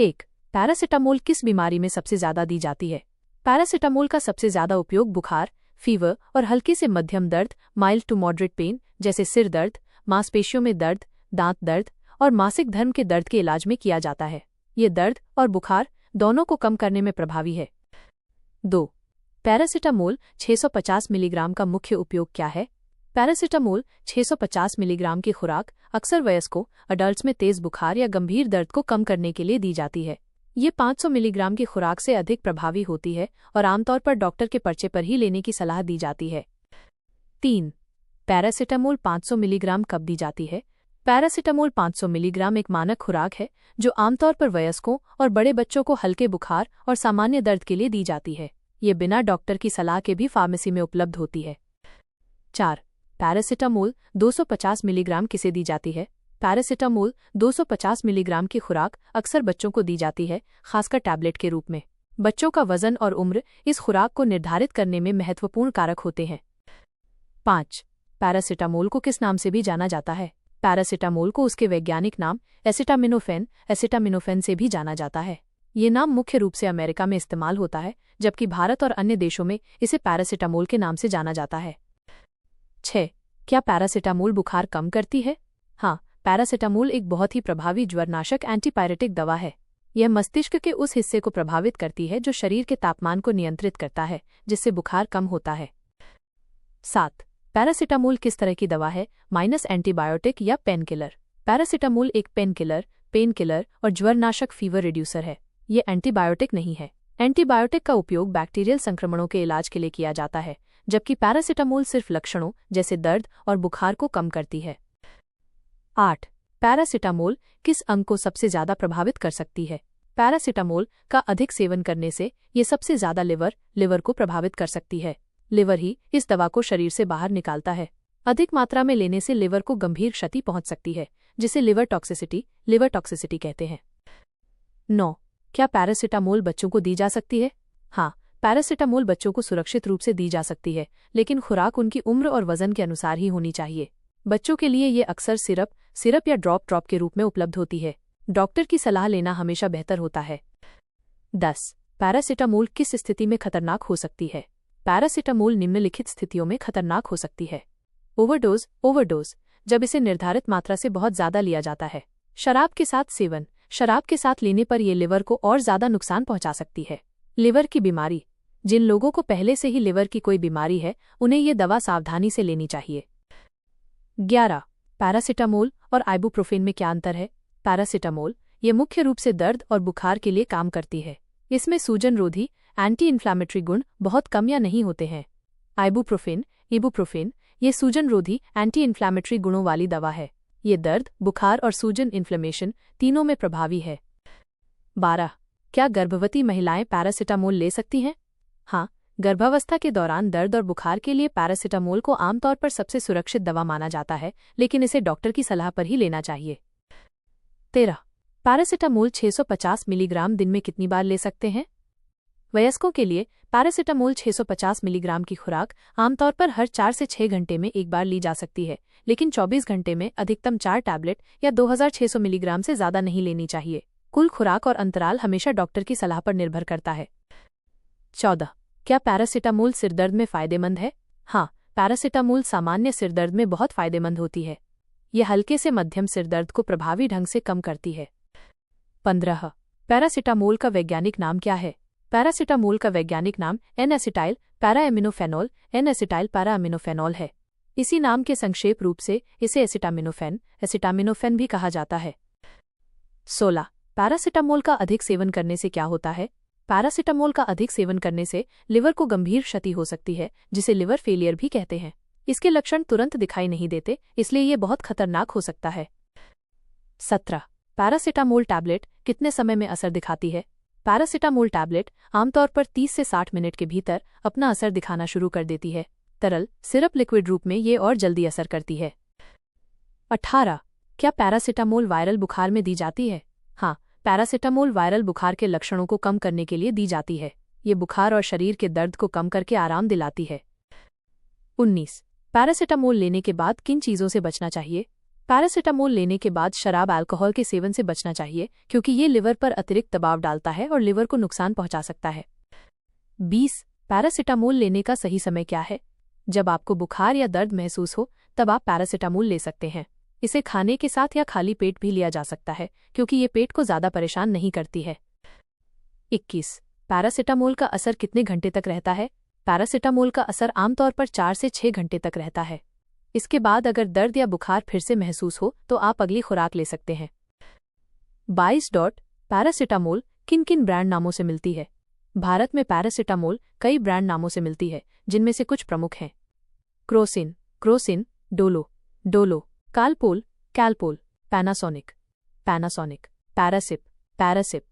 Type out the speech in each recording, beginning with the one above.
1. Paracetamol किस बीमारी में सबसे ज्यादा दी जाती है? पैरासिटामोल का सबसे ज्यादा उपयोग बुखार, फीवर और हल्के से मध्यम दर्द, माइल्ड टू मॉडरेट पेन, जैसे सिर दर्द, मांसपेशियों में दर्द, दांत दर्द और मासिक धर्म के दर्द के इलाज में किया जाता है। ये दर्द और बुखार दोनों को कम करने में प्रभावी है। 2. पैरासिटामोल 650 मिलीग्राम का मुख्य उपयोग क्या है? पैरासिटामोल 650 मिलीग्राम की खुराक अक्सर वयस्कों अडल्ट्स में तेज बुखार या गंभीर दर्द को कम करने के लिए दी जाती है। ये 500 मिलीग्राम की खुराक से अधिक प्रभावी होती है और आमतौर पर डॉक्टर के पर्चे पर ही लेने की सलाह दी जाती है। 3. पैरासिटामोल 500 मिलीग्राम कब दी जाती है? पैरासिटामोल 500 मिलीग्राम एक मानक खुराक है जो आमतौर पर वयस्कों और बड़े बच्चों को हल्के बुखार और सामान्य दर्द के लिए दी जाती है। ये बिना डॉक्टर की सलाह के भी फार्मेसी में उपलब्ध होती है। 4. पैरासिटामोल 250 मिलीग्राम किसे दी जाती है? पैरासिटामोल 250 मिलीग्राम की खुराक अक्सर बच्चों को दी जाती है, खासकर टैबलेट के रूप में। बच्चों का वजन और उम्र इस खुराक को निर्धारित करने में महत्वपूर्ण कारक होते हैं। 5. पैरासिटामोल को किस नाम से भी जाना जाता है? पैरासिटामोल को उसके वैज्ञानिक नाम एसिटामिनोफेन से भी जाना जाता है। ये नाम मुख्य रूप से अमेरिका में इस्तेमाल होता है, जबकि भारत और अन्य देशों में इसे पैरासिटामोल के नाम से जाना जाता है। 6. क्या पैरासिटामोल बुखार कम करती है? हाँ, पैरासिटामोल एक बहुत ही प्रभावी ज्वरनाशक एंटीपायरेटिक दवा है। यह मस्तिष्क के उस हिस्से को प्रभावित करती है जो शरीर के तापमान को नियंत्रित करता है, जिससे बुखार कम होता है। 7. पैरासिटामोल किस तरह की दवा है? माइनस एंटीबायोटिक या पेन किलर? पैरासिटामोल एक पेन किलर और ज्वरनाशक फीवर रिड्यूसर है। ये एंटीबायोटिक नहीं है। एंटीबायोटिक का उपयोग बैक्टीरियल संक्रमणों के इलाज के लिए किया जाता है, जबकि पैरासिटामोल सिर्फ लक्षणों जैसे दर्द और बुखार को कम करती है। 8. पैरासिटामोल किस अंग को सबसे ज्यादा प्रभावित कर सकती है? पैरासिटामोल का अधिक सेवन करने से ये सबसे ज्यादा लिवर को प्रभावित कर सकती है। लिवर ही इस दवा को शरीर से बाहर निकालता है। अधिक मात्रा में लेने से लिवर को गंभीर क्षति पहुंच सकती है, जिसे लिवर टॉक्सिसिटी कहते हैं। 9. क्या पैरासिटामोल बच्चों को दी जा सकती है? हाँ, पैरासिटामोल बच्चों को सुरक्षित रूप से दी जा सकती है, लेकिन खुराक उनकी उम्र और वजन के अनुसार ही होनी चाहिए। बच्चों के लिए ये अक्सर सिरप या ड्रॉप के रूप में उपलब्ध होती है। डॉक्टर की सलाह लेना हमेशा बेहतर होता है। 10. पैरासिटामोल किस स्थिति में खतरनाक हो सकती है? पैरासिटामोल निम्नलिखित स्थितियों में खतरनाक हो सकती है। ओवरडोज, जब इसे निर्धारित मात्रा से बहुत ज्यादा लिया जाता है। शराब के साथ सेवन, शराब के साथ लेने पर यह लिवर को और ज्यादा नुकसान पहुंचा सकती है। लिवर की बीमारी, जिन लोगों को पहले से ही लिवर की कोई बीमारी है, उन्हें ये दवा सावधानी से लेनी चाहिए। 11. पैरासिटामोल और आइबुप्रोफेन में क्या अंतर है? पैरासिटामोल ये मुख्य रूप से दर्द और बुखार के लिए काम करती है। इसमें सूजन रोधी एंटी इन्फ्लामेटरी गुण बहुत कम या नहीं होते हैं। इबुप्रोफेन ये सूजन रोधी एंटी इन्फ्लामेटरी गुणों वाली दवा है। ये दर्द, बुखार और सूजन इन्फ्लेमेशन तीनों में प्रभावी है। 12. क्या गर्भवती महिलाएं पैरासिटामोल ले सकती हैं? हाँ, गर्भावस्था के दौरान दर्द और बुखार के लिए पैरासिटामोल को आमतौर पर सबसे सुरक्षित दवा माना जाता है, लेकिन इसे डॉक्टर की सलाह पर ही लेना चाहिए। 13. पैरासिटामोल 650 मिलीग्राम दिन में कितनी बार ले सकते हैं? वयस्कों के लिए पैरासिटामोल 650 मिलीग्राम की खुराक आमतौर पर हर 4 से 6 घंटे में एक बार ली जा सकती है, लेकिन 24 घंटे में अधिकतम 4 टैबलेट या 2600 मिलीग्राम से ज्यादा नहीं लेनी चाहिए। कुल खुराक और अंतराल हमेशा डॉक्टर की सलाह पर निर्भर करता है। 14. क्या पैरासिटामोल सिरदर्द में फायदेमंद है? हाँ, पैरासिटामोल सामान्य सिरदर्द में बहुत फायदेमंद होती है। यह हल्के से मध्यम सिरदर्द को प्रभावी ढंग से कम करती है। 15. पैरासिटामोल का वैज्ञानिक नाम क्या है? पैरासिटामोल का वैज्ञानिक नाम एन-एसिटाइल पैराअमीनोफेनॉल है। इसी नाम के संक्षेप रूप से इसे एसिटामिनोफेन भी कहा जाता है। 16. पैरासिटामोल का अधिक सेवन करने से क्या होता है? पैरासिटामोल का अधिक सेवन करने से लिवर को गंभीर क्षति हो सकती है, जिसे लिवर फेलियर भी कहते हैं। इसके लक्षण तुरंत दिखाई नहीं देते, इसलिए ये बहुत खतरनाक हो सकता है। 17. पैरासिटामोल टैबलेट कितने समय में असर दिखाती है? पैरासिटामोल टैबलेट आमतौर पर 30 से 60 मिनट के भीतर अपना असर दिखाना शुरू कर देती है। तरल सिरप लिक्विड रूप में ये और जल्दी असर करती है। 18. क्या पैरासिटामोल वायरल बुखार में दी जाती है? हाँ, पैरासिटामोल वायरल बुखार के लक्षणों को कम करने के लिए दी जाती है। ये बुखार और शरीर के दर्द को कम करके आराम दिलाती है। 19. पैरासिटामोल लेने के बाद किन चीज़ों से बचना चाहिए? पैरासिटामोल लेने के बाद शराब अल्कोहल के सेवन से बचना चाहिए क्योंकि ये लिवर पर अतिरिक्त दबाव डालता है और लिवर को नुकसान पहुंचा सकता है। 20. पैरासिटामोल लेने का सही समय क्या है? जब आपको बुखार या दर्द महसूस हो तब आप पैरासिटामोल ले सकते हैं। इसे खाने के साथ या खाली पेट भी लिया जा सकता है क्योंकि ये पेट को ज्यादा परेशान नहीं करती है। 21. पैरासिटामोल का असर कितने घंटे तक रहता है? पैरासिटामोल का असर आमतौर पर 4 से 6 घंटे तक रहता है। इसके बाद अगर दर्द या बुखार फिर से महसूस हो तो आप अगली खुराक ले सकते हैं। 22. पैरासिटामोल किन किन ब्रांड नामों से मिलती है? भारत में पैरासिटामोल कई ब्रांड नामों से मिलती है, जिनमें से कुछ प्रमुख हैं। क्रोसिन, डोलो, कैलपोल, पैनासोनिक, पैरासिप।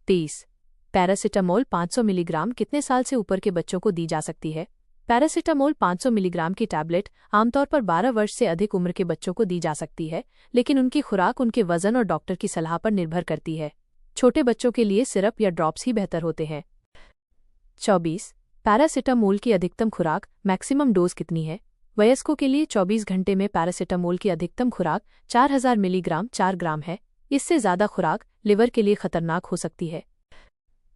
23. पैरासिटामोल 500 मिलीग्राम कितने साल से ऊपर के बच्चों को दी जा सकती है? पैरासिटामोल 500 मिलीग्राम की टैबलेट आमतौर पर 12 वर्ष से अधिक उम्र के बच्चों को दी जा सकती है, लेकिन उनकी खुराक उनके वजन और डॉक्टर की सलाह पर निर्भर करती है। छोटे बच्चों के लिए सिरप या ड्रॉप्स ही बेहतर होते हैं। 24. पैरासिटामोल की अधिकतम खुराक मैक्सिमम डोज कितनी है? वयस्कों के लिए 24 घंटे में पैरासिटामोल की अधिकतम खुराक 4000 मिलीग्राम 4 ग्राम है। इससे ज्यादा खुराक लिवर के लिए खतरनाक हो सकती है।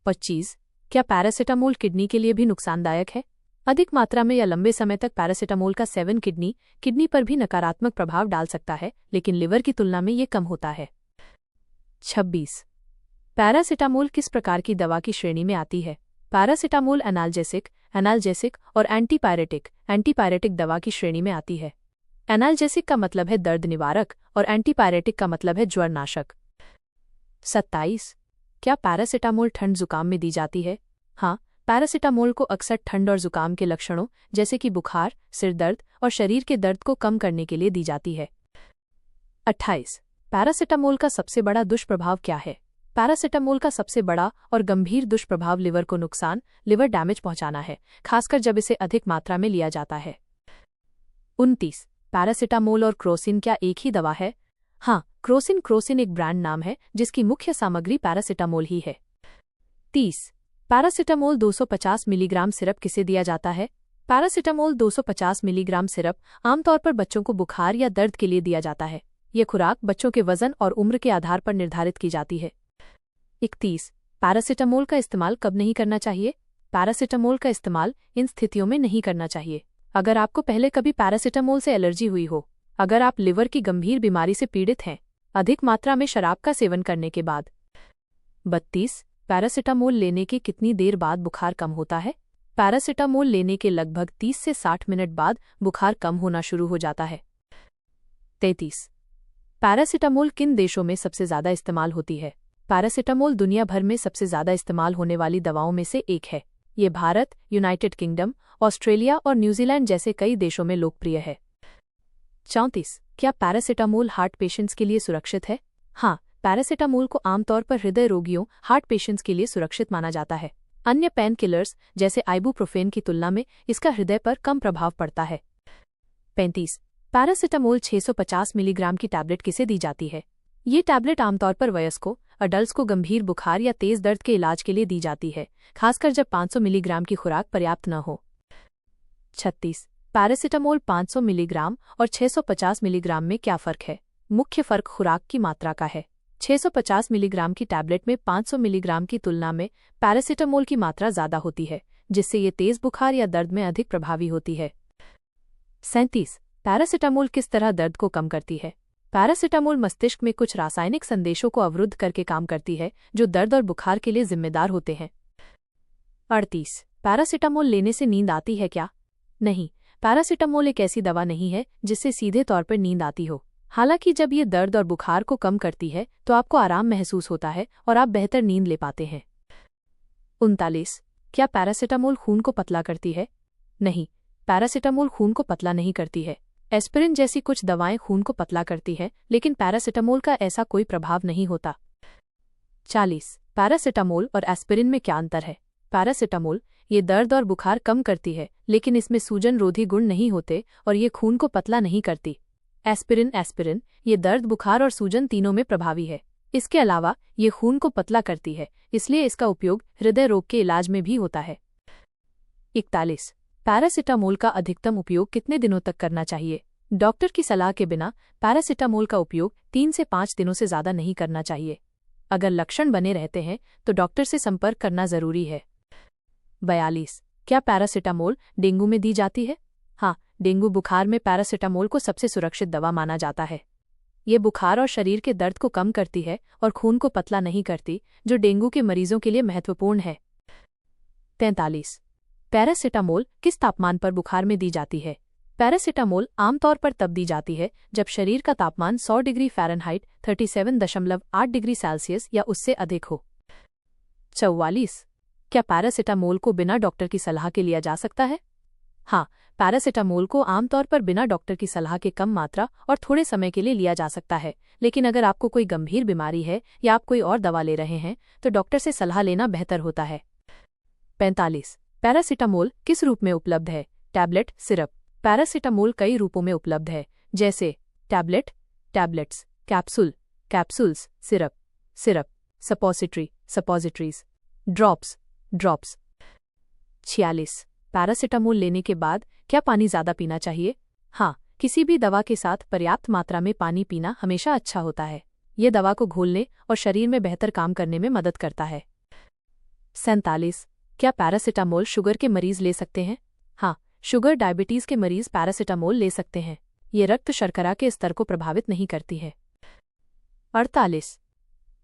25. क्या पैरासिटामोल किडनी के लिए भी नुकसानदायक है? अधिक मात्रा में या लंबे समय तक पैरासिटामोल का सेवन किडनी पर भी नकारात्मक प्रभाव डाल सकता है, लेकिन लिवर की तुलना में ये कम होता है। 26. पैरासिटामोल किस प्रकार की दवा की श्रेणी में आती है? पैरासिटामोल एनाल्जेसिक और एंटीपायरेटिक दवा की श्रेणी में आती है। एनाल्जेसिक का मतलब है दर्द निवारक और एंटीपायरेटिक का मतलब है ज्वरनाशक। 27. क्या पैरासिटामोल ठंड जुकाम में दी जाती है? हाँ, पैरासिटामोल को अक्सर ठंड और जुकाम के लक्षणों जैसे कि बुखार, सिर दर्द और शरीर के दर्द को कम करने के लिए दी जाती है। 28. पैरासिटामोल का सबसे बड़ा दुष्प्रभाव क्या है? पैरासिटामोल का सबसे बड़ा और गंभीर दुष्प्रभाव लिवर को लिवर डैमेज पहुंचाना है, खासकर जब इसे अधिक मात्रा में लिया जाता है। 29. पैरासिटामोल और क्रोसिन क्या एक ही दवा है? हाँ, क्रोसिन एक ब्रांड नाम है जिसकी मुख्य सामग्री पैरासिटामोल ही है। 30. पैरासिटामोल 250 मिलीग्राम सिरप किसे दिया जाता है? पैरासिटामोल 250 मिलीग्राम सिरप आमतौर पर बच्चों को बुखार या दर्द के लिए दिया जाता है। यह खुराक बच्चों के वजन और उम्र के आधार पर निर्धारित की जाती है। 31. पैरासिटामोल का इस्तेमाल कब नहीं करना चाहिए? पैरासिटामोल का इस्तेमाल इन स्थितियों में नहीं करना चाहिए: अगर आपको पहले कभी पैरासिटामोल से एलर्जी हुई हो, अगर आप लिवर की गंभीर बीमारी से पीड़ित हैं, अधिक मात्रा में शराब का सेवन करने के बाद। 32. पैरासिटामोल लेने के कितनी देर बाद बुखार कम होता है? पैरासिटामोल लेने के लगभग 30 से 60 मिनट बाद बुखार कम होना शुरू हो जाता है। 33. पैरासिटामोल किन देशों में सबसे ज्यादा इस्तेमाल होती है? पैरासिटामोल दुनिया भर में सबसे ज्यादा इस्तेमाल होने वाली दवाओं में से एक है। ये भारत, यूनाइटेड किंगडम, ऑस्ट्रेलिया और न्यूजीलैंड जैसे कई देशों में लोकप्रिय है। 34. क्या पैरासिटामोल हार्ट पेशेंट्स के लिए सुरक्षित है? हाँ, पैरासिटामोल को आमतौर पर हृदय रोगियों हार्ट पेशेंट्स के लिए सुरक्षित माना जाता है। अन्य पेन किलर्स जैसे आइबुप्रोफेन की तुलना में इसका हृदय पर कम प्रभाव पड़ता है। 35. पैरासिटामोल 650 मिलीग्राम की टैबलेट किसे दी जाती है? ये टैबलेट आमतौर पर वयस्कों अडल्ट्स को गंभीर बुखार या तेज दर्द के इलाज के लिए दी जाती है, खासकर जब 500 मिलीग्राम की खुराक पर्याप्त न हो। 36. पैरासिटामोल 500 मिलीग्राम और 650 मिलीग्राम में क्या फ़र्क है? मुख्य फ़र्क खुराक की मात्रा का है। 650 मिलीग्राम की टैबलेट में 500 मिलीग्राम की तुलना में पैरासिटामोल की मात्रा ज़्यादा होती है, जिससे ये तेज बुखार या दर्द में अधिक प्रभावी होती है। 37. पैरासिटामोल किस तरह दर्द को कम करती है? पैरासिटामोल मस्तिष्क में कुछ रासायनिक संदेशों को अवरुद्ध करके काम करती है, जो दर्द और बुखार के लिए जिम्मेदार होते हैं। 38. पैरासिटामोल लेने से नींद आती है क्या? नहीं, पैरासिटामोल एक ऐसी दवा नहीं है जिससे सीधे तौर पर नींद आती हो। हालांकि जब ये दर्द और बुखार को कम करती है तो आपको आराम महसूस होता है और आप बेहतर नींद ले पाते हैं। 39. क्या पैरासिटामोल खून को पतला करती है? नहीं, पैरासिटामोल खून को पतला नहीं करती है। एस्पिरिन जैसी कुछ दवाएं खून को पतला करती हैं, लेकिन पैरासिटामोल का ऐसा कोई प्रभाव नहीं होता। 40. पैरासिटामोल और एस्पिरिन में क्या अंतर है? पैरासिटामोल ये दर्द और बुखार कम करती है, लेकिन इसमें सूजन रोधी गुण नहीं होते और ये खून को पतला नहीं करती। एस्पिरिन ये दर्द, बुखार और सूजन तीनों में प्रभावी है। इसके अलावा ये खून को पतला करती है, इसलिए इसका उपयोग हृदय रोग के इलाज में भी होता है। 41. पैरासिटामोल का अधिकतम उपयोग कितने दिनों तक करना चाहिए? डॉक्टर की सलाह के बिना पैरासिटामोल का उपयोग 3 से 5 दिनों से ज़्यादा नहीं करना चाहिए। अगर लक्षण बने रहते हैं तो डॉक्टर से संपर्क करना जरूरी है। 42. क्या पैरासिटामोल डेंगू में दी जाती है? हाँ, डेंगू बुखार में पैरासिटामोल को सबसे सुरक्षित दवा माना जाता है। ये बुखार और शरीर के दर्द को कम करती है और खून को पतला नहीं करती, जो डेंगू के मरीजों के लिए महत्वपूर्ण है। 43. पैरासिटामोल किस तापमान पर बुखार में दी जाती है? पैरासिटामोल आमतौर पर तब दी जाती है जब शरीर का तापमान 100 डिग्री फ़ारेनहाइट 37.8 डिग्री सेल्सियस या उससे अधिक हो। 44. क्या पैरासिटामोल को बिना डॉक्टर की सलाह के लिया जा सकता है? हाँ, पैरासिटामोल को आमतौर पर बिना डॉक्टर की सलाह के कम मात्रा और थोड़े समय के लिए लिया जा सकता है, लेकिन अगर आपको कोई गंभीर बीमारी है या आप कोई और दवा ले रहे हैं तो डॉक्टर से सलाह लेना बेहतर होता है। 45. पैरासिटामोल किस रूप में उपलब्ध है? Tablet, syrup. पैरासिटामोल कई रूपों में उपलब्ध है, जैसे tablet, tablets, capsule, capsules, syrup, syrup, suppository, suppositories, drops, drops. 46. Paracetamol लेने के बाद क्या पानी ज़्यादा पीना चाहिए? हाँ, किसी भी दवा के साथ पर्याप्त मात्रा में पानी पीना हमेशा अच्छा होता है। ये दवा को घोलने और शरीर में बेहतर काम करने में मदद करता है। 47. क्या पैरासिटामोल शुगर के मरीज ले सकते हैं? हाँ, शुगर डायबिटीज के मरीज पैरासिटामोल ले सकते हैं। ये रक्त शर्करा के स्तर को प्रभावित नहीं करती है। 48.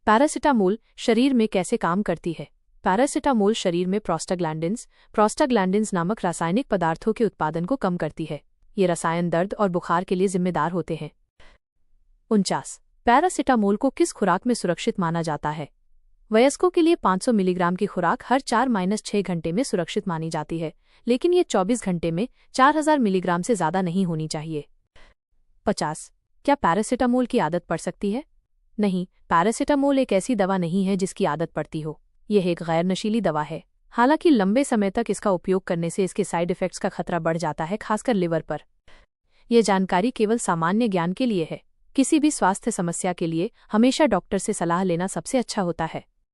पैरासिटामोल शरीर में कैसे काम करती है? पैरासिटामोल शरीर में प्रोस्टाग्लैंडिन्स नामक रासायनिक पदार्थों के उत्पादन को कम करती है। ये रसायन दर्द और बुखार के लिए जिम्मेदार होते हैं। 49. पैरासिटामोल को किस खुराक में सुरक्षित माना जाता है? वयस्कों के लिए 500 मिलीग्राम की खुराक हर 4-6 घंटे में सुरक्षित मानी जाती है, लेकिन ये 24 घंटे में 4000 मिलीग्राम से ज़्यादा नहीं होनी चाहिए। 50. क्या पैरासिटामोल की आदत पड़ सकती है? नहीं, पैरासिटामोल एक ऐसी दवा नहीं है जिसकी आदत पड़ती हो। यह एक गैर नशीली दवा है। हालांकि लंबे समय तक इसका उपयोग करने से इसके साइड इफेक्ट्स का खतरा बढ़ जाता है, खासकर लिवर पर। यह जानकारी केवल सामान्य ज्ञान के लिए है। किसी भी स्वास्थ्य समस्या के लिए हमेशा डॉक्टर से सलाह लेना सबसे अच्छा होता है।